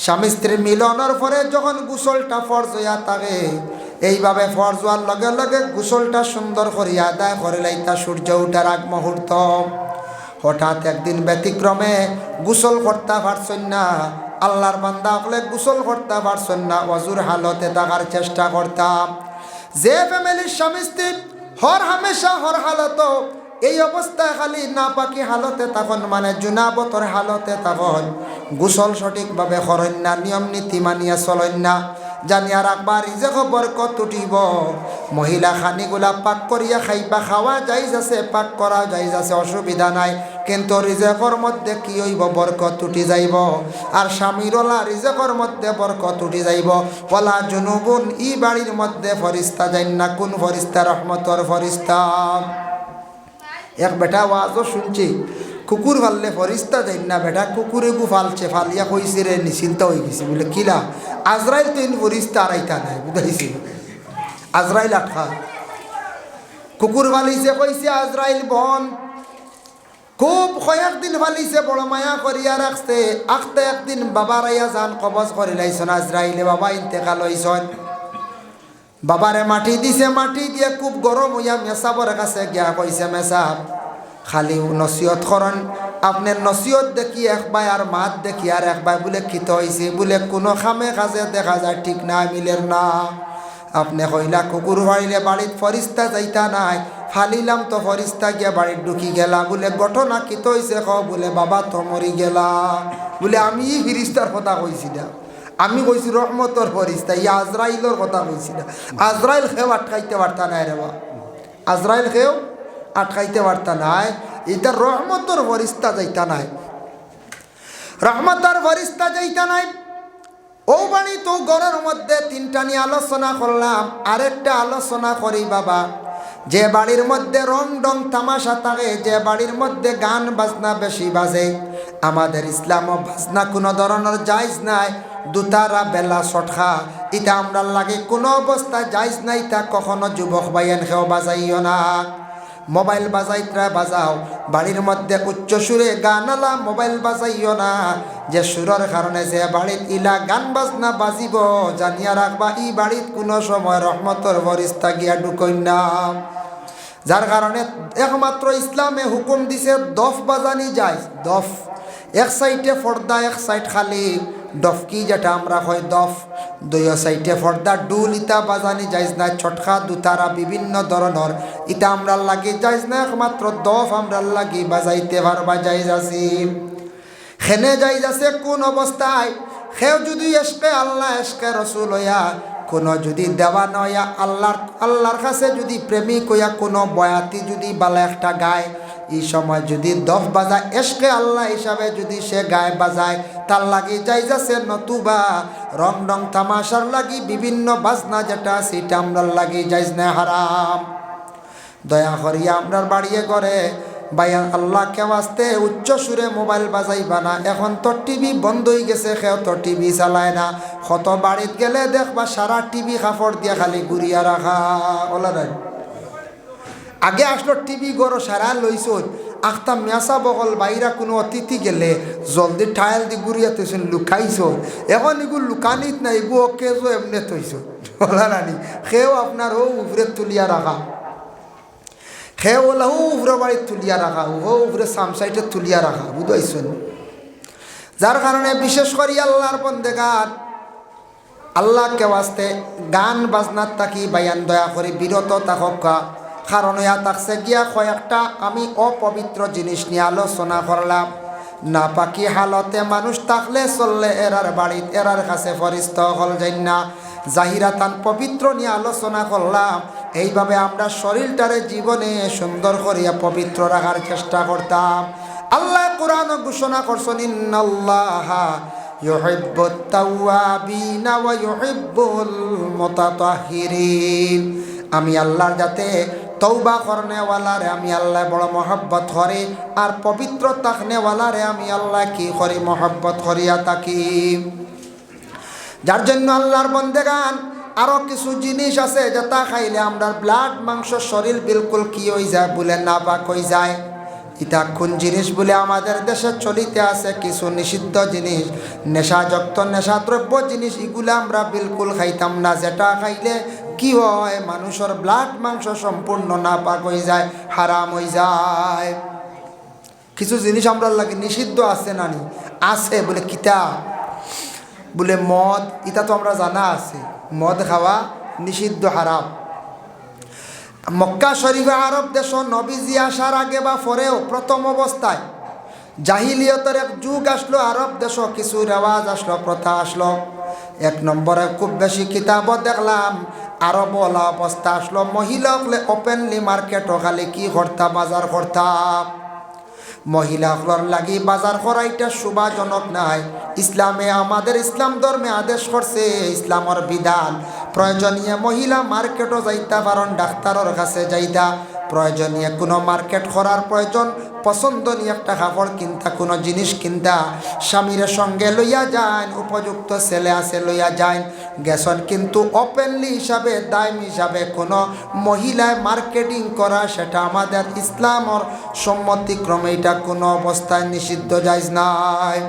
স্বামী স্ত্রী মিলনের পরে যখন গোসলটা ফরজ হইয়া থাকে, এইভাবে ফরজ হওয়ার লগে লগে গোসলটা সুন্দর করিয়া আদায় করে লাইতা সূর্য উঠার আগ মুহূর্ত। হঠাৎ একদিন ব্যতিক্রমে গোসল করতে পারছেন না, আল্লাহর বান্দা হলে গোসল করতে পারছেন না, ওয়াজুর হালতে থাকার চেষ্টা করতাম। যে ফ্যামিলির স্বামী স্ত্রী হর হামেশা হর হালত এই অবস্থায় খালি নাপাকি হালতে তখন মানে জুনাবতর হালতে তখন গোসল সঠিকভাবে করেন না, নিয়ম নীতি মানিয়া চলেন না, জানিয়া রাখবার যে খবর কত উঠিব। মহিলা খানিগুলা পাক করিয়া খাইবা, খাওয়া যাইজ আছে, পাক করা যাইজ আছে, অসুবিধা নাই, কিন্তু রিজেকর মধ্যে কি হইব, বরকত উঠি যাইব। আর স্বামীরলা রিজেকর মধ্যে বরকত উঠি যাইব। ওয়ালা জুনুবুন, ই বাড়ির মধ্যে ফরিস্তা যাইন না। কোন ফরিস্তা? রহমতর ফরিস্তা। এক বেটা ওয়াজও শুনছি, কুকুর ফাললে ফরিস্তা যাইন না, বেটা কুকুরে গু ফালছে, ফালিয়া কইছে রে নিশ্চিন্ত হয়ে গেছি। বলে কিলা? আজরাইল তিন ফরিস্তা আড়াইতা নাই, বুঝাইছি আজরাইল আঠা কুকুর ফালিছে, কইছে আজরাইল বন খুব কয়েকদিন ফালিছে, বড় মায়া করিয়া রাখছে। আখতে একদিন বাবার আইয়া যান কবজ করি লাইছন আজরাইলে, বাবা ইন্তেকাল হইছন। বাবারে মাটি দিছে, মাটি দিয়ে খুব গরম হইয়া মেসাবর কাছে গিয়া কইছে, মেসাব খালি নসিহত করেন, আপনার নসিহত দেখি একবার আর মাত দেখি আর একবার বলে খিত হয়েছে, বলে কোনো খামে কাজে দেখা যায় ঠিক না মিলের না। আপনি কইলা কুকুর ফাড়িলে বাড়িত ফরিস্তা যাইতা নাই, ফালিলাম তো ফরিস্তা গিয়া বাড়িত ঢুকি গেলা, বলে ঘটনা কিত হয়েছে খ? বলে বাবা তো মরি গেলা। বলে আমি ফিরিস্তার কথা কইছি না, আমি কইছি রহমতর ফরিস্তা, ইয়া আজরাইলর কথা কইছি না। আজরাইল খেও আটকাইতে পারতা নাই রে বা, আজরাইল খেও আটকাইতে পারতা নাই, এটা রহমতর ফরিস্তা যাইতা নাই, রহমতর ফরিস্তা যাইতা নাই। ও বাণী তো ঘরের মধ্যে তিনটা নিয়ে আলোচনা করলাম, আরেকটা আলোচনা করি বাবা। যে বাড়ির মধ্যে রং ডং তামাশা থাকে, যে বাড়ির মধ্যে গান বাজনা বেশি বাজে, আমাদের ইসলামও বাজনা কোনো ধরনের জায়জ নাই। দুতারা বেলা সটখা এটা আমরা লাগে কোনো অবস্থায় জায়জ নাই, তা কখনো যুবক বাইয়ান খেও বাজাইও না। মোবাইল বাজাইত্রা বাজাও, বাড়ির মধ্যে উচ্চ সুরে গান আলা মোবাইল বাজাইও না। যে সুরের কারণে যে বাড়িত ইলা গান বাজনা বাজিব, জানিয়া রাখবা ই বাড়িত কোনো সময় রহমতর ফরিস্তা গিয়া ঢুকই না। যার কারণে একমাত্র ইসলামে হুকুম দিছে দফ বাজানি যায়। দফ এক সাইডে পর্দা, এক সাইড খালি ডফকি যেটা আমরা হয় দফ, দুই সাইডে পর্দা, ডুল ইতা বাজানি যাইজ না। ছটকা দুতারা বিভিন্ন ধরনের ইটা আমরা লাগি যাইজ না, একমাত্র দফ আমরা লাগি বাজাইতে পারবা যাইজ আছি। খেনে যাইজ আছে কোন অবস্থায়? সেও যদি এসকে আল্লাহ এসকে রসুল হইয়া কোনো যদি দেওয়া নয়া আল্লাহর কাছে যদি প্রেমিক হইয়া কোনো বয়াতি যদি বালা একটা গায়, এই সময় যদি দফ বাজায় এসকে আল্লাহ হিসাবে যদি সে গায়ে বাজায়, তার লাগি যাই যাচ্ছে। নতুবা রং ডং তামাশার লাগি বিভিন্ন বাজনা যেটা সেটা আমরা লাগি যাইজ না, হারাম। দয়া করিয়া আমরার বাড়িয়ে করে ভাইয়া আল্লাহকে আসতে উচ্চ সুরে মোবাইল বাজাইবা না। এখন তো টিভি বন্ধ হয়ে গেছে, কেউ তো টিভি চালায় না। কত বাড়িত গেলে দেখবা সারা টিভি কাপড় দিয়ে খালি ঘুরিয়া রাখা ওলা নাই। আগে আসলো টিভি গরো সারা লইছ, আখতা মেসা বগল বাইরা কোনো অতিথি গেলে জলদি ঠায়াল দি ঘুরিয়াতেছেন লুকাইছ। এখন এগুলো লুকানিত না, এগুলো কেজো এমনি থইছ ওলা রানি। সেও আপনার ও উপরে তুলিয়া রাখা, সে ওলা উপরে বাড়ির তুলিয়া রাখা, ও উপরে সামসাইটে তুলিয়া রাখা, বুঝাইছেন? যার কারণে বিশেষ করে আল্লাহর বন্দেগান আল্লাহকে ওয়াস্তে গান বাজনার তাকি বায়ান দয়া করে বিরত থাকা। কারণ ইয়া থাকছে গিয়া কয়েকটা আমি অপবিত্র জিনিস নিয়ে আলোচনা করলাম। না পাকি হালতে মানুষ থাকলে চললে এরার বাড়িত এরার কাছে ফরিস্তা হল যাই না। জাহিরাতান পবিত্র নিয়ে আলোচনা করলাম। এইভাবে আমরা শরীরটারে জীবনে সুন্দর করিয়া পবিত্র রাখার চেষ্টা করতাম। আল্লাহ কোরআন ঘোষণা করছেন, ইন্নাল্লাহা ইউহিব্বুত তাওয়াবিনা ওয়া ইউহিব্বুল মুতাতাহহিরিন। আমি আল্লাহর যাতে তওবা করনেওয়ালারে আমি আল্লাহ বড় মহব্বত করি, আর পবিত্র থাকনেওয়ালারে আমি আল্লাহ কি করি, মহব্বত করিয়া থাকি। যার জন্য আল্লাহর বন্দেগান আরো কিছু জিনিস আছে যেটা খাইলে আমরা ব্লাড মাংস শরীর বিলকুল কি হয়ে যায় বলে না পাক হয়ে যায়। ইটা কোন জিনিস বলে আমাদের দেশে চলিতে আছে কিছু নিষিদ্ধ জিনিস, নেশাযুক্ত নেশাদ্রব্য জিনিস, এগুলো আমরা বিলকুল খাইতাম না। যেটা খাইলে কি হয়, মানুষের ব্লাড মাংস সম্পূর্ণ নাপাক হয়ে যায়, হারাম হয়ে যায়। কিছু জিনিস আমরা লাগে নিষিদ্ধ আছে নানি আছে বলে কিতা বলে মদ, এটা তো আমরা জানা আছে মদ খাওয়া নিষিদ্ধ, হারাম। মক্কা শরীফে আরব দেশ নবীজি আসার আগে বা পরেও প্রথম অবস্থায় জাহিলিয়তের এক যুগ আসলো, আরব দেশ কিছু রেওয়াজ আসলো, প্রথা আসলো। এক নম্বরে খুব বেশি কিতাব দেখলাম আরব ওলা অবস্থা আসলো, মহিলা ওপেনলি মার্কেটও খালি কি করতা, বাজার করতাম। মহিলাগুলোর লাগি বাজার করা এটা শোভাজনক নাই। ইসলামে আমাদের ইসলাম ধর্মে আদেশ করছে, ইসলামের বিধান প্রয়োজনীয় মহিলা মার্কেটও যাইতা পারেন, ডাক্তারের কাছে যাইতা, প্রয়োজনীয় কোনো মার্কেট করার প্রয়োজন, পছন্দনীয় একটা কাপড় কিনতা, কোনো জিনিস কিনতা, স্বামীর সঙ্গে লইয়া যান, উপযুক্ত ছেলে আছে লইয়া যান গেছন। কিন্তু ওপেনলি হিসাবে দাম হিসাবে কোনো মহিলায় মার্কেটিং করা, সেটা আমাদের ইসলামর সম্মতিক্রমে এটা কোনো অবস্থায় নিষিদ্ধ জায়েজ নাই।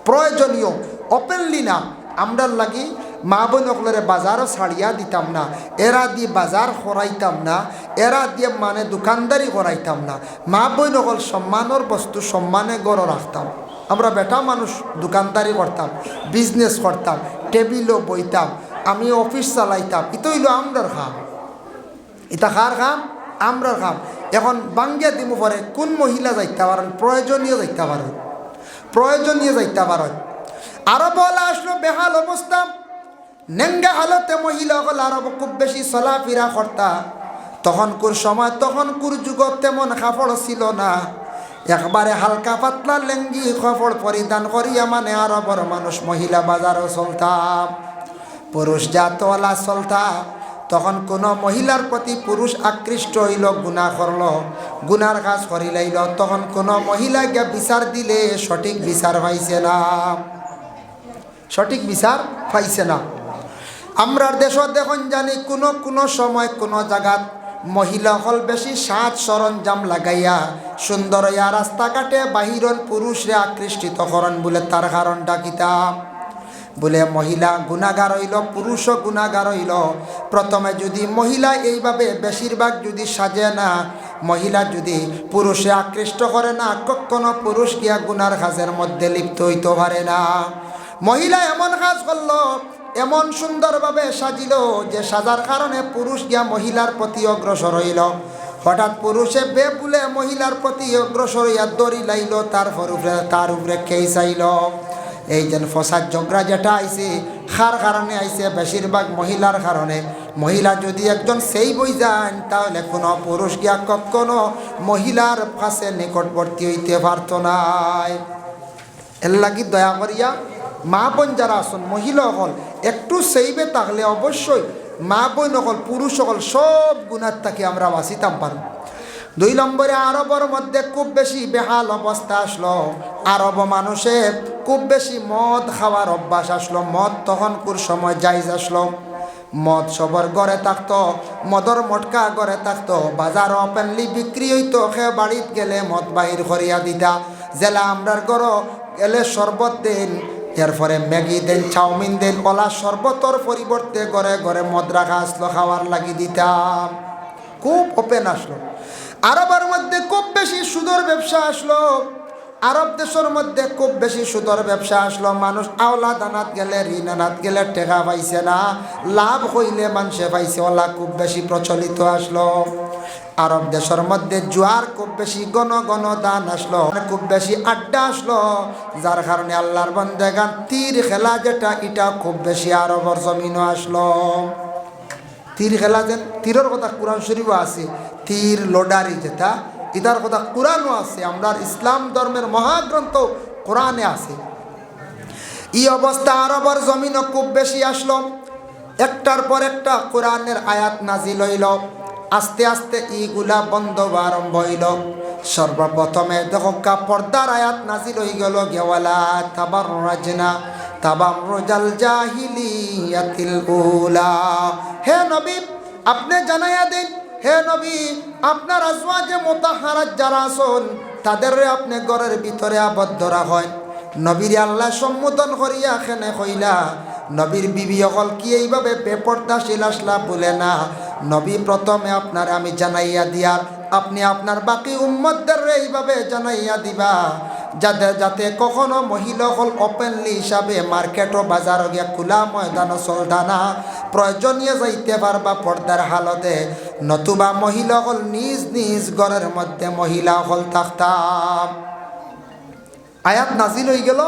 প্রয়োজনীয় ওপেনলি না, আমরা লাগি মা বোন সকলের বাজারও ছাড়িয়া দিতাম না, এরা দিয়ে বাজার করাইতাম না, এরা দিয়ে মানে দোকানদারি করাইতাম না। মা বোন সকল সম্মানের বস্তু সম্মানে গড় রাখতাম। আমরা বেটা মানুষ দোকানদারি করতাম, বিজনেস করতাম, টেবিলও বইতাম, আমি অফিস চালাইতাম, এটা হইল আমরার খাম। এটা কার খাম? আমরার খাম। এখন বাঙ্গিয়া দিমু পরে কোন মহিলা যাইতে পারেন, প্রয়োজনীয় যাইতে পারেন, প্রয়োজনীয় যাইতে পারেন। আরো বলা আসলো বেহাল অবস্থা, নেঙ্গা হালতে মহিলা হল আরব খুব বেশি চলাফেরা করতা। তখনকার সময় তখনকার যুগত তেমন কাপড় ছিল না, একবারে হালকা পাতলা লেঙ্গি কাপড় পরিধান করিয়া মানে আরবর মানুষ মহিলা বাজারও চলতাম, পুরুষ জাতওয়ালা চলতা। তখন কোনো মহিলার প্রতি পুরুষ আকৃষ্ট হইল, গুনাহ করল, গুনার কাজ করিলাইল, তখন কোনো মহিলা গিয়া বিচার দিলে সঠিক বিচার পাইছে না, সঠিক বিচার পাইছে না। আমরা দেশত দেখুন জানি কোনো সময় কোনো জায়গাত মহিলা হল বেশি সাজ সরঞ্জাম লাগাইয়া সুন্দর হইয়া রাস্তাঘাটে বাহিরন পুরুষরে আকৃষ্টিত করেন, বলে তার কারণটা কিতা? বলে মহিলা গুনাহগার হইল, পুরুষও গুনাহগার হইল। প্রথমে যদি মহিলা এইভাবে বেশিরভাগ যদি সাজে না, মহিলা যদি পুরুষে আকৃষ্ট করে না, কখনো পুরুষ গিয়া গুনার কাজের মধ্যে লিপ্ত হইতে পারে না। মহিলা এমন কাজ করলো, এমন সুন্দরভাবে সাজিল যে সাজার কারণে পুরুষ গিয়া মহিলার প্রতি অগ্রসর হইল। হঠাৎ পুরুষে বেবুলে মহিলার প্রতি অগ্রসর হইয়া দড়ি লাইল, তার উপরে খেয়ে চাইল। এই যেন ফসাদ ঝগড়া যেটা আইছে, কার কারণে আইছে? বেশিরভাগ মহিলার কারণে। মহিলা যদি একজন সেই বই যান, তাহলে কোনো পুরুষ গিয়া কখনো মহিলার কাছে নিকটবর্তী হইতে পারত নাই। এর লাগি দয়া করিয়া মা বোন যারা আসুন, মহিলা হল একটু সেইবে থাকলে অবশ্যই মা বোন হল পুরুষ হল সব গুণার তাকে আমরা বাঁচিতাম পারব। 2 নম্বরে আরবর মধ্যে খুব বেশি বেহাল অবস্থা আসলো, আরব মানুষের খুব বেশি মদ খাওয়ার অভ্যাস আসলো। মদ তখনকার সময় জায়েজ আসলো, মদ সবর ঘরে থাকতো, মদর মটকা ঘরে থাকতো, বাজার ওপেনলি বিক্রি হইতো। সে বাড়িত গেলে মদ বাহির করিয়া দিতা, জেলা আমরার ঘর গেলে শরবত দেন, এরপরে ম্যাগি দেন, চাউমিন দেন, কলা শরবতর পরিবর্তে ঘরে ঘরে মদ রাখা আসলো, খাওয়ার লাগি দিতাম। খুব ওপেন আসলো। আরবের মধ্যে খুব বেশি সুদর ব্যবসা আসলো, আরব দেশের মধ্যে খুব বেশি সুদর ব্যবসা আসলো। মানুষ আওলা দানাত গেলে ঋণ আনাত গেলে টেকা পাইছে না, লাভ হইলে মানুষে পাইছে, ওলা খুব বেশি প্রচলিত আসলো। আরব দেশের মধ্যে জুয়ার খুব বেশি ঘন ঘন দান আসলো, খুব বেশি আড্ডা আসলো, যার কারণে আল্লাহর বান্দাগান তীর খেলা যেটা, এটা খুব বেশি আরবর জমিনও আসলো। তীর খেলা যেন, তীরের কথা কোরআন শরীফও আছে, তীর লডারি যেটা, ইদার কথা কোরআনও আছে, আমরা ইসলাম ধর্মের মহাগ্রন্থ কোরআনে আছে। এই অবস্থা আরবর জমিনও খুব বেশি আসলো। একটার পর একটা কোরআনের আয়াত নাজিল হইল, আস্তে আস্তে ইগুলা বন্ধ আরম্ভ হইল। সর্বপ্রথমে দেখো পর্দার আয়াত নাজিল হয়ে গেল, গেওয়ালা তাবাররাজনা তাবাররুজাল জাহিলিয়াতিল উলা। হে নবী আপনি জানাইয়া দিন, হে নবী আপনার আজওয়াজে মুতাহহারাত যারা আছেন, তাদের আপনি ঘরের ভিতরে আবদ্ধ রাখেন। নবীর আল্লাহ সম্বোধন করিয়া খেনে কইলা, নবীর বিবি অকল কি এইভাবে বেপর্দাশীল আসলা বলে না। নবী প্রথমে আপনার আমি জানাইয়া দিয়ার, আপনি আপনার বাকি উম্মতদের এইভাবে জানাইয়া দিবা যাতে কখনো মহিলা হল ওপেনলি হিসাবে মার্কেট ও বাজার গিয়া খোলা ময়দানও চলতা না, প্রয়োজনীয় যাইতে পারবা পর্দার হালতে, নতুবা মহিলা হল নিজ নিজ ঘরের মধ্যে মহিলা হল থাকতাম। আয়াত নাজিল হয়ে গেল,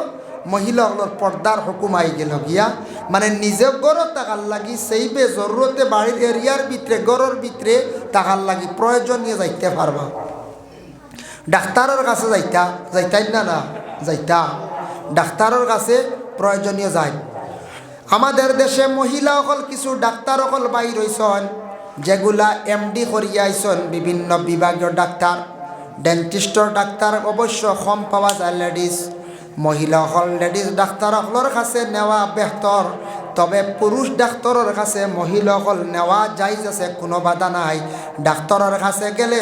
মহিলা হলর পর্দার হুকুম আই গেল গিয়া, মানে নিজে গড় টাকার লাগি সেইবে জরুরতে বাড়ির এরিয়ার ভিতরে গড়ের ভিতরে টাকার লাগি প্রয়োজনীয় যাইতে পারবা। ডাক্তারের কাছে যাইতাই না যাইতা, ডাক্তারের কাছে প্রয়োজনীয় যাই। আমাদের দেশে মহিলা অকল কিছু ডাক্তার অকল বাইর হইছন, যেগুলা এমডি করিয়া আইসন, বিভিন্ন বিভাগীয় ডাক্তার, ডেন্টিস্টর ডাক্তার অবশ্য কম পাওয়া যায় লেডিস। মহিলা হল লেডিস ডাক্তার হলর কাছে নেওয়া বেহতর, তবে পুরুষ ডাক্তারের কাছে মহিলা হল নেওয়া যাইজ আছে, কোনো বাধা নাই। ডাক্তারের কাছে গেলে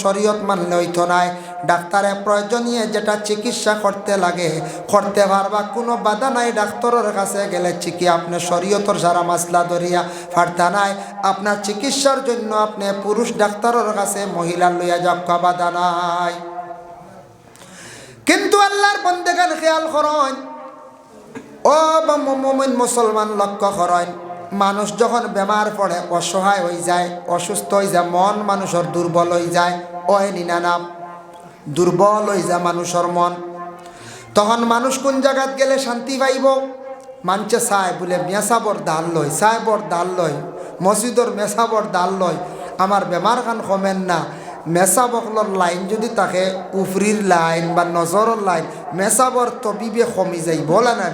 শরীয়ত মানলে হইতো নাই। ডাক্তারে প্রয়োজনীয় যেটা চিকিৎসা করতে লাগে করতে পারবা, কোনো বাধা নাই। ডাক্তারের কাছে গেলে আপনি শরীয়তর সারা মাসলা ধরিয়া ফারতা নাই। আপনার চিকিৎসার জন্য আপনি পুরুষ ডাক্তারের কাছে মহিলা লইয়া যাওয়া বাধা নাই। কিন্তু আল্লাহর বন্দেগান খেয়াল করেন, ও মুমিন মুসলমান লক্ষ্য করেন, মানুষ যখন বেমার পড়ে, অসহায় হয়ে যায়, অসুস্থ হয়ে যায়, মন মানুষের দুর্বল হয়ে যায়, নাম দুর্বল হয়ে যায় মানুষের মন, তখন মানুষ কোন জায়গাত গেলে শান্তি পাইব? মানছে চায় বলে মেসাবর দাল লয়, সাহেবর দাল লয়, মসজিদর মেসাবর দাল লয়, আমার বেমার খান কমেন না। মেসাবকলর লাইন যদি তাকে উফরির লাইন বা নজরের লাইন, মেসাবর তবিবে কমি যাই বলে না।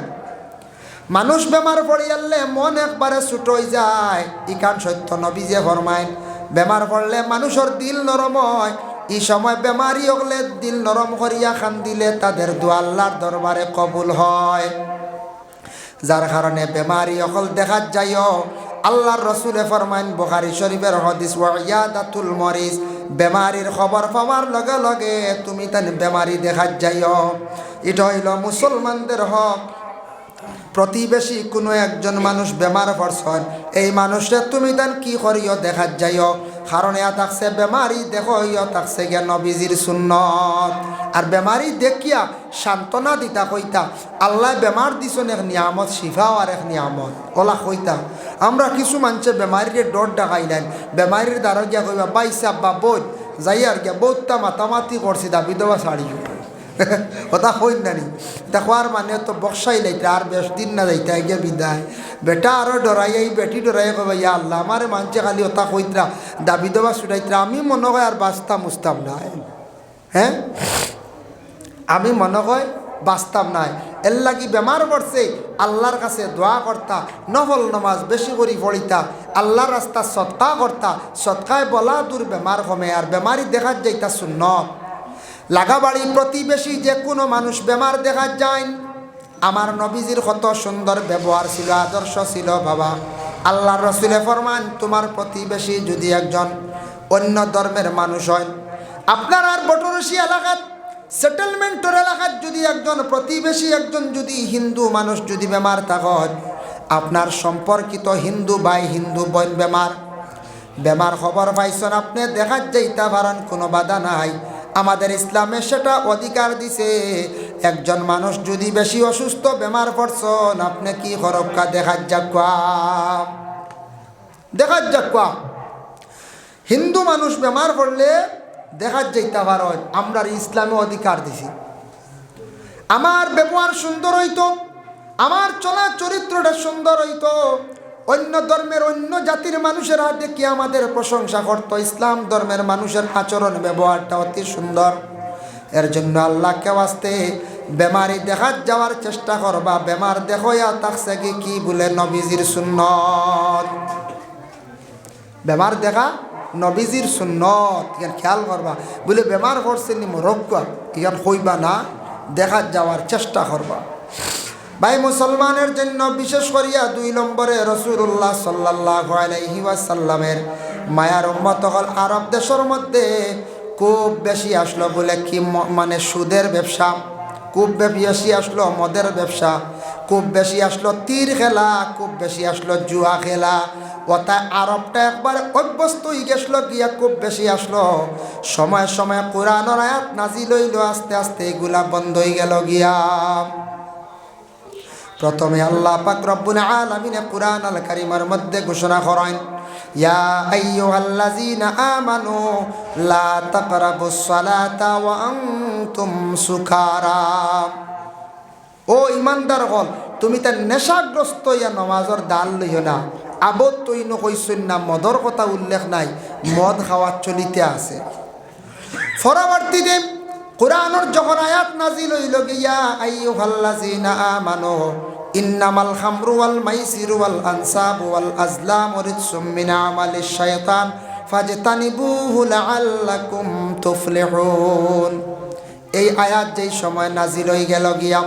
মানুষ বেমার পড়িয়ালে মন একবারে ছুট হয়ে যায়, ইকান সত্য নবী যে ফরমাইন, বেমার পড়লে মানুষের দিল নরম হয়। এই সময় বেমারি হলে দিল নরম করিয়া খান দিলে তাদের দোয়া আল্লাহর দরবারে কবুল হয়। যার কারণে বেমারি অকল দেখা যাইও, আল্লাহর রসুলে ফরমাইন, বুখারী শরীফের হাদিস, ওয়াইয়াদাতুল মরিজ, বেমারির খবর পাওয়ার লগে লগে তুমি তান বেমারি দেখা যাইও। এটা হইল মুসলমানদের হক। প্রতিবেশী কোনো একজন মানুষ বেমার পড়ছেন, এই মানুষে তুমি তান কি করিও দেখা যাইও, কারণ ইয়া থাকছে বেমারি দেখো, ইয়া থাকছে গিয়া নবীজির সুন্নত। আর বেমারি দেখিয়া সান্ত্বনা দিতা কইতা, আল্লাহ বেমার দিছন এক নিয়ামত, শিফাও আর এক নিয়ামত ওলা কইতা। আমরা কিছু মানুষে বেমারিরে ডর ডাকাইলেন, বেমারির দ্বারা গিয়া কইবা বাইসা বা বোধ যাই আর গিয়া বহুতটা মাতামাতি করছি দাবি দেওয়া ছাড়িও কথা কই নানি দেখোয়ার মানে তো বক্সাই লাইতে আর বেশ দিন না যাইতে গিয়ে বিদায়। বেটা আরও ডরাই, এই বেটি ডরাই কবা ইয়া আল্লাহ আমারে মানছে খালি ওটা কইতরা দাবি দেওয়া ছুটাইতরা, আমি মনে হয় আর বাঁচতাম মুস্তাম নাই। হ্যাঁ, আমি মনে হয় বাঁচতাম নাই। এর লাগি বেমার পড়ছে আল্লাহর কাছে দোয়া করতা, নফল নমাজ বেশি করে পড়িতা, আল্লাহর রাস্তা সৎকা করতা, সৎকায় বলা দূর বেমার কমে। আর বেমারি দেখা যাইতা সুন্নত। লাগাবাড়ি প্রতিবেশী যে কোনো মানুষ বেমার দেখা যায়। আমার নবীজির কত সুন্দর ব্যবহার ছিল, আদর্শ ছিল বাবা। আল্লাহর রসুলে ফরমান, তোমার প্রতিবেশী যদি একজন অন্য ধর্মের মানুষ হয়, আপনার আর বটরসি এলাকাত সেটেলমেন্টের এলাকাত যদি একজন প্রতিবেশী একজন যদি হিন্দু মানুষ যদি বেমার থাকেন, আপনার সম্পর্কিত হিন্দু ভাই হিন্দু বোন বেমার খবর পাইছেন, আপনি দেখা যাইতে পারেন, কোনো বাধা নাই। আমাদের ইসলামে সেটা অধিকার দিছে। একজন মানুষ যদি বেশি অসুস্থ বেমার পড়ছেন, আপনি কি খরক্কা দেখা যাক হিন্দু মানুষ বেমার পড়লে দেখা যাইতে পারেন, আমরা ইসলামে অধিকার দিছি। আমার ব্যবহার সুন্দর হইতো, আমার চলা চরিত্রটা সুন্দর হইতো, অন্য ধর্মের অন্য জাতির মানুষেরা দেখি আমাদের প্রশংসা করত। ইসলাম ধর্মের মানুষের আচরণ ব্যবহারটা অতি সুন্দর। এর জন্য আল্লাহকে ওয়াস্তে বেমারি দেখা যাওয়ার চেষ্টা করবা। বেমার দেখোয়া থাকছে কি বলে নবীজির সুন্নত, বেমার দেখা নবীজির সুন্নত, ইখান খেয়াল করবা। বলে বেমার করছে নি মরক্ক, ইখান হইবা না, দেখা যাওয়ার চেষ্টা করবা। ভাই মুসলমানের জন্য বিশেষ করিয়া 2 নম্বরে রাসূলুল্লাহ সাল্লাল্লাহু আলাইহি ওয়াসাল্লামের মায়ার উম্মত হল আরব দেশের মধ্যে খুব বেশি আসলো বলে কি মানে সুদের ব্যবসা, খুব বেশি আসলো মদের ব্যবসা, খুব বেশি আসলো তীর খেলা, খুব বেশি আসলো জুয়া খেলা। ওটা আরবটা একবার অভ্যস্ত হয়ে গেছিল গিয়া খুব বেশি আসলো। সময় সময় কোরআনের আয়াত নাজিল হইল, আস্তে আস্তে এগুলা বন্ধ হয়ে গেল গিয়া। প্রথমে আল্লাহ পাক রব্বুল আলামিন কুরআন আল কারীমের মধ্যে ঘোষণা করেন, ইয়া আইয়ুহাল্লাযীনা আমানু লা তাকরাবুস সালাতা ওয়া আনতুম সুকারা। ও ইমানদার হল, তুমি তার নেশাগ্রস্ত ইয়া নমাজর দাল লইও না। আবদ তৈ নকইছেন না, মদর কথা উল্লেখ নাই, মদ খাওয়া চলিতে আছে। পরবর্তীতে কুরআনের যখন আয়াত নাজিল হইল, ইয়া আইয়ুহাল্লাযীনা আমানু ইন্নামাল খামরু ওয়াল মাইসিরু ওয়াল আনসাবু ওয়াল আজলামু রিজসুম মিন আমালিশ শাইতান ফাজতানিবুহু লাআল্লাকুম তুফলিহুন। এই আয়াত যেই সময় নাজিল হয়ে গেল গিয়া,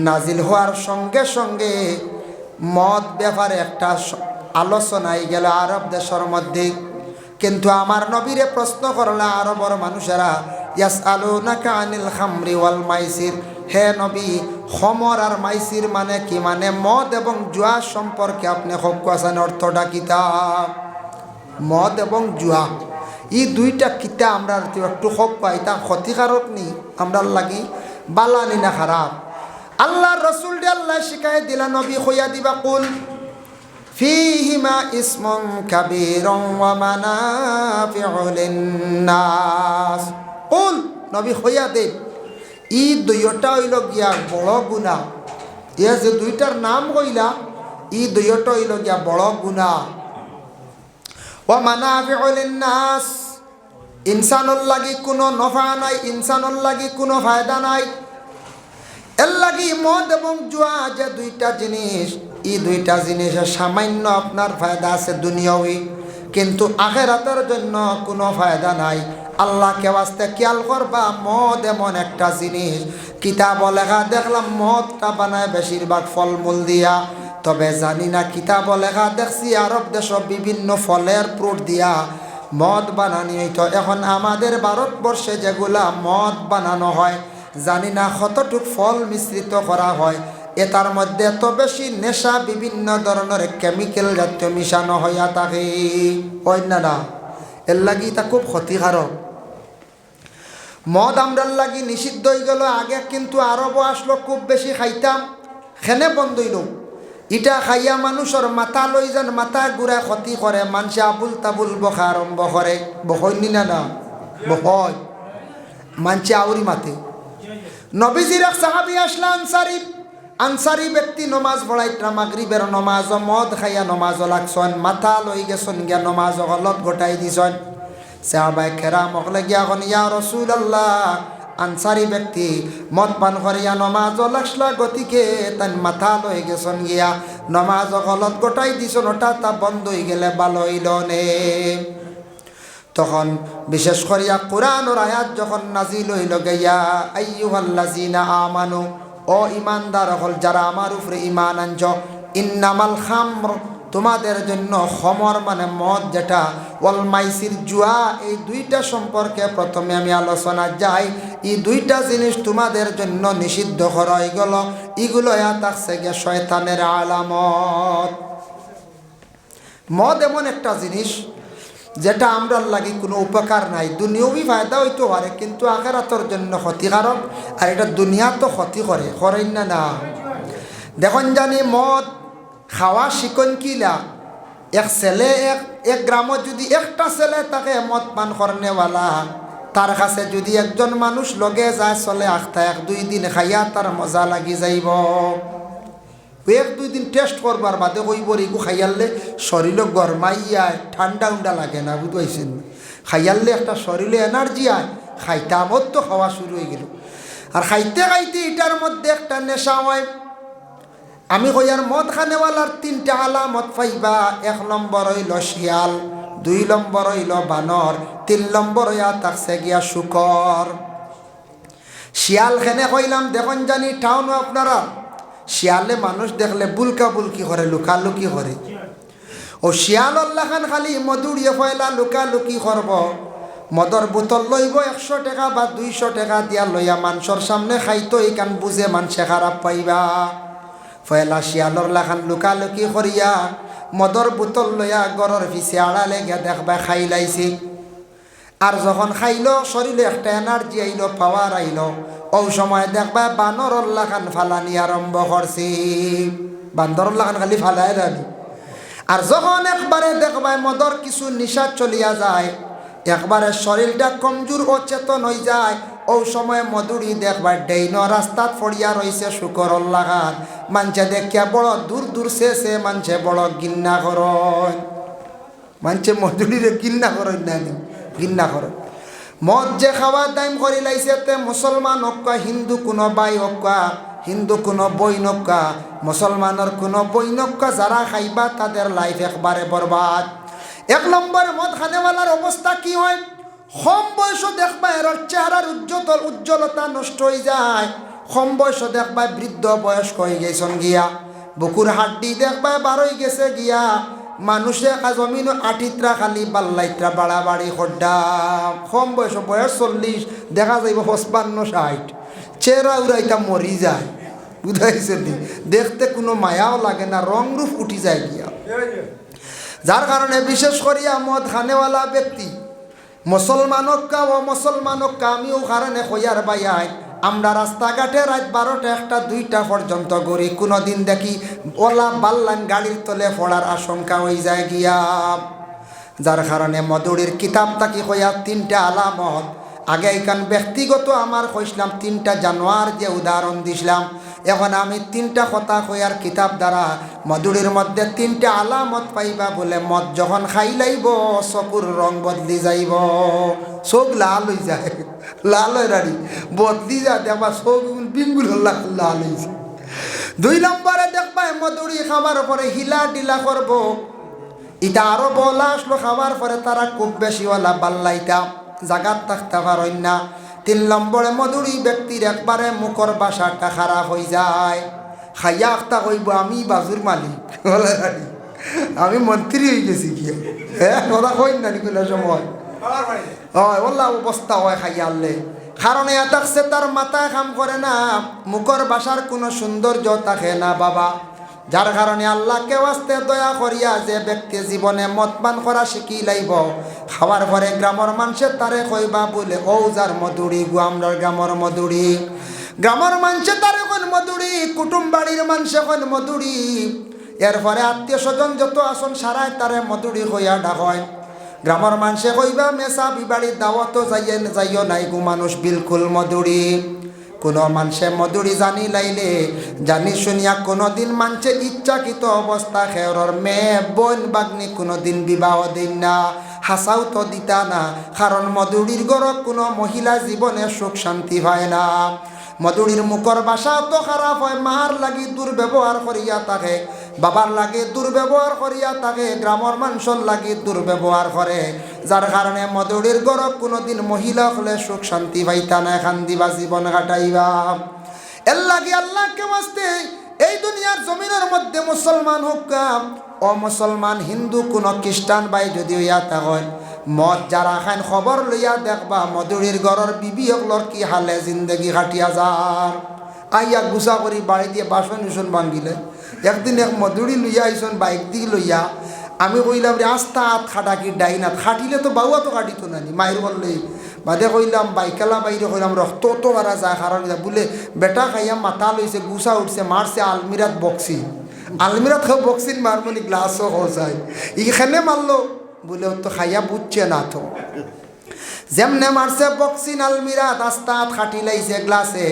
নাজিল হওয়ার সঙ্গে সঙ্গে মদ ব্যাপারে একটা আলোচনায় গেল আরব দেশের মধ্যে। কিন্তু আমার নবীরে প্রশ্ন করলে আরবর মানুষেরা, ইয়াসআলুনাকা আনিল খামরি ওয়াল মাইসির, হে নবী, খমর আর মাইসির মানে কি? মানে মদ এবং জুয়া সম্পর্কে আপনি হকান অর্থটা কিতা? মদ এবং জুয়া এই দুইটা কিতা আমরা একটু হক পাই, তা ক্ষতিকারক নি আমরা লাগি, বালানি না খারাপ? আল্লাহ রসুল আল্লাহ শিখাই দিলা, নবী হইয়া দিবা, কুল ফিহিমা ইসমুন কাবীরুন ওয়া মানাফিউ লিন্নাস। কুল, নবী হইয়া দে, ই দুইটা হইল গিয়া বড় গুনাহ। এ যে দুইটার নাম হইলা, ই দুইটা হইল গিয়া বড় গুনাহ। ওয়া মানাফিউ লিন্নাস, ইনসানুল লাগি কোনো নফা নাই, ইনসানুল লাগি কোনো ফায়দা নাই। এর লাগি মদ এবং জুয়া যে দুইটা জিনিস, এই দুইটা জিনিসের সামান্য আপনার ফায়দা আছে দুনিয়াবি, কিন্তু আখিরাতের জন্য কোনো ফায়দা নাই। আল্লাহকে ওয়াস্তে খেয়াল করবা, মদ এমন একটা জিনিস, কিতাব লেখা দেখলাম মদটা বানায় বেশিরভাগ ফলমূল দিয়া, তবে জানি না কিতাব লেখা দেখছি আরব দেশ বিভিন্ন ফলের ফ্রুট দিয়া মদ বানানি হইতো। এখন আমাদের ভারতবর্ষে যেগুলা মদ বানানো হয়, জানি না কতটুক ফল মিশ্রিত করা হয়, এটার মধ্যে এত বেশি নেশা, বিভিন্ন ধরনের কেমিক্যাল জাতীয় মিশানো হইয়া থাকে, হয় না? না, এর লাগি তা খুব ক্ষতিকারক। মদ আমরার লাগি নিষিদ্ধ হয়ে গেল আগে, কিন্তু আরবও আসলো, খুব বেশি খাইতাম, খেনে বন্ধ হইল। ইটা খাইয়া মানুষের মাথা লই যান, মাথা ঘুরায় ক্ষতি করে, মানুষে আবুল তাবুল বখা আরম্ভ করে, বহয়নি না? না বহয়, মানুষে আউরি মাথে। নবীজির এক সাহাবী আসলা, আনসারি ব্যক্তি, নমাজ পড়াইতরা, মাগরিবের নমাজ, মদ খাইয়া নমাজ লাগছন, মাথা লই গেছন গিয়া নমাজ গলত গোটাই দিছন। সাহাবায়ে কেরাম হলে গিয়া এখন, ইয়া রাসূলুল্লাহ, আনসারি ব্যক্তি মদ পান করিয়া নমাজ লাগছলা, গতিকে তাই মাথা লই গেছন গিয়া নমাজ গলত গোটাই দিছন, ওটা তা বন্ধ হয়ে গেলে ভালো হইল নে। তখন বিশেষ করিয়া কোরআনের আয়াত যখন নাজিল হইল, গিয়া আইয়ুহাল্লাযীনা আমানু, ও ইমানদার হল যারা আমার উপরে ইমান আনছ, ইন্নামাল খামর, তোমাদের জন্য খমর মানে মদ যেটা, ওয়াল মাইসির জুয়া, এই দুইটা সম্পর্কে প্রথমে আমি আলোচনা যাই। এই দুইটা জিনিস তোমাদের জন্য নিষিদ্ধ করা হয়ে গেল। এগুলো থাকছে গিয়ে শয়তানের আলামত। মদ এমন একটা জিনিস যেটা আমরার লাগি কোনো উপকার নাই, দুনিয়াবি ফায়দা হইতে পারে, কিন্তু আখিরাতের জন্য ক্ষতিকারক। আর এটা দুনিয়া তো ক্ষতি করে, করেন না? না, দেখুন জানি মদ খাওয়া শিকন কিলা, এক ছেলে এক গ্রামত যদি একটা ছেলে তাকে মদ পান করনেওয়ালা, তার কাছে যদি একজন মানুষ লগে যায়, চলে আখতা, এক দুই দিন খাইয়া তার মজা লাগি যাইব। এক দুই দিন টেস্ট করবার বাদে কইব এগু খাইয়ালে শরীরে গরমাইয়া ঠান্ডা উন্ডা লাগে না, বুঝতে, খাইয়ালে একটা শরীরে এনার্জি আয়, খাইতে আমত তো খাওয়া শুরু হয়ে গেল। আর খাইতে খাইতে এটার মধ্যে একটা নেশা হয়। আমি কইয়ার মদ খানেওয়ালার তিনটা আলামত পাইবা। এক নম্বর হইল শিয়াল, দুই নম্বর হইল বানর, তিন নম্বর হইয়া থাকছে গিয়া শুকর। শিয়াল খেনে কইলাম, দেখুন জানি টাউন আপনারা শিয়ালে মানুষ দেখলে বুলকা বুলকি করে, লুকালুকি করে। ও শিয়াল আল্লাহ খান খালি মধুরিয়ে ফয়লা লুকালুকি করব, মদর বোতল লইব 100 টাকা বা 200 টাকা দিয়া লইয়া মানুষের সামনে খাইতো এইখান বুঝে মানুষে খারাপ পাইবা ফয়লা শিয়ালর লাখান লুকালুকি করিয়া মদর বোতল লইয়া গরর পিছে আড়ালে গিয়া দেখবা খাই লাইছে। আর যখন খাইলো শরীরে একটা এনার্জি আইলো, পাওয়ার আইলো, ওই সময় দেখবা বানরর লাখান ফালানি আরম্ভ করছে। বান্দরর লাখান খালি ফালায় রানি। আর যখন একবারে দেখবা মদর কিছু নিশা চলিয়া যায়, একবারে শরীরটা কমজোর ও চেতন হয়ে যায়, ওই সময় মধুরি দেখবা ডেইন রাস্তাত ফড়িয়া রয়েছে শুকরর লাগান। মানছে দেখিয়া বড় দূর দূর সে মানছে বড় গিন্না করেন, মানছে মধুরিরে গিন্না করেন না, গিন্না করেন। মদ যে খাওয়ার দাম করি লাইছে তে মুসলমান হক্কা, হিন্দু কোনো বাই হক্কা, হিন্দু কোনো বই নক্কা, মুসলমানের কোনো বই নক্কা, যারা খাইবা তাদের লাইফ একবারে বরবাদ। 1 নম্বর মদ খানেওয়ালার অবস্থা কি হয়? কম বয়স দেখবা এর চেহারার উজ্জ্বলতা নষ্ট হয়ে যায়। কম বয়স দেখবা বৃদ্ধ বয়স্ক হয়ে গেছেন গিয়া, বুকুর হাড্ডি দেখবা বারোই গেছে গিয়া। মানুষে জমিন আটিত্রা খালি বাল্লাইত্রা বাড়াবাড়ি খড্ডা। কম বয়স, বয়স 40, দেখা যাইব 55-60, চেহারা উড়াইটা মরি যায়। বুঝাইছে দি, দেখতে কোনো মায়াও লাগে না, রং রূপ উঠি যায় গিয়া। যার কারণে বিশেষ করিয়া মদ খানেওয়ালা ব্যক্তি মুসলমানকা ও মুসলমানকা আমিও কারণে কইয়ার বাইয়াই, আমরা রাস্তাঘাটে রাত 12টা 1টা 2টা পর্যন্ত ঘুরি, কোনোদিন দেখি ওলা বাল্লান গাড়ির তলে পড়ার আশঙ্কা হয়ে যায় গিয়া। যার কারণে মধুরীর কিতাব তাকি কইয়া 3টা আলামত। আগে এইখান ব্যক্তিগত আমার কইসলাম 3টা জানোয়ার যে উদাহরণ দিছিলাম, এখন আমি 3টা কথা কইয়ার কিতাব দ্বারা মধুরীর মধ্যে 3টা আলামত পাইবা। বলে মদ যখন খাই লাইব চকুর রং বদলি যাইব, চোখ লাল হয়ে যায়, লাল হয়ে রাড়ি বদলি যায়, দেখবা চোখ বিঙ্গুল লাল হয়েছে। 2 নম্বরে দেখবা মধুরী খাবার পরে হিলা ডিলা করব। এটা আরো বলা আসলো, খাবার পরে তারা খুব বেশি ওলা বাল্লাইটা জাগাত থাকতে পারেন না। 3 নম্বরে মধুরী ব্যক্তির একবারে মুখর বাসাটা খারাপ হয়ে যায়। খাইয়া আখতা কইব আমি বাজুর মালিক, আমি মন্ত্রী হয়ে গেছি গিয়ে। হ্যাঁ কথা কই না নিকুলার সময় হয় ওল্লা অবস্থা হয় খাইয়া আনলে। কারণ এটাকছে তার মাথায় কাম করে না, মুখর বাসার কোনো সৌন্দর্য থাকে না বাবা। যার কারণে আল্লাহকে ওয়াস্তে দয়া করিয়া যে ব্যক্তি জীবনে মদ পান করা শিখি লাইব, খাওয়ার পরে গ্রামের মানুষের তারে কইবা বলে ও যার মধুরী গো, আমরার গ্রামের মধুরী। গ্রামের মানুষে তারে কোন মধুরী, কুটুম বাড়ির মানুষে কোন মধুরী, এরপরে আত্মীয় স্বজন যত আসন সারায় তারে মধুরী কইয়া ডাকয়। গ্রামের মানুষে কইবা মেসা বিবাড়ির দাওয়াত যাইও নাই গো মানুষ বিলকুল মধুরী। কোনো মানুষে মধুরী জানি লাইলে জানি শুনিয়া কোনোদিন মানুষে ইচ্ছাকৃত অবস্থা খেয়রর মেয়ে বোন বাগ্নি কোনোদিন বিবাহ দিন না, হাসাও তো দিতা না। কারণ মধুরীর গড় কোনো মহিলা জীবনে সুখ শান্তি হয় না। মধুরীর মুখর বাসা তো খারাপ হয়, মার লাগি দুর্ব্যবহার করিয়া থাকে, বাবার লাগে দুর্ব্যবহার করিয়া থাকে, গ্রামের মানুষের লাগে দুর্ব্যবহার করে। যার কারণে মধুরীর গরব কোনোদিন মহিলা হলে সুখ শান্তি পাইতা না, এখান দিবা জীবন কাটাইবা। এর লাগে আল্লাহকে বাঁচতে এই দুনিয়ার জমিনের মধ্যে মুসলমান হোক ও মুসলমান, হিন্দু কোন খ্রিস্টান ভাই যদি হইয়া থাকেন, মদ যারা খান খবর লইয়া দেখবা মধুরীর গড়র বিবি হকলর কি হালে জিন্দগি কাটিয়া যার। আইয়া গুছা করি বাড়ি দিয়ে বাসন উসন ভাঙ্গিলে। একদিন এক মধুরী লইয়া আইসন বাইক দিয়ে লইয়া, আমি কইলাম রে আস্তা হাত খাটা কি ডাইনাত খাটিলে তো বাউয়া তো কাটিত নানি মায়ের বললে বাদে কইলাম বাইকালা বাইরে কইলাম রক্ত তো বারা যায়। কারণ বলে বেটা খাইয়া মাথা লইছে, গুছা উঠছে, মারছে আলমিরাত বক্সি, আলমিরাত খাও বক্সিন মারমনি গ্লাসও হসায়, এইখানে মারলো বলে তো খাইয়া বুঝছে না তো। যেমনে মারছে বক্সিন আলমিরাত আস্তা হাত খাটি লাইছে গ্লাসে,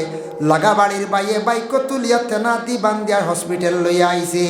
লাগা বাড়ির বাইয়ে বাইক তুলিয়া তেনা দি বান্দিয়ার হসপিটাল লইয়া আইছে।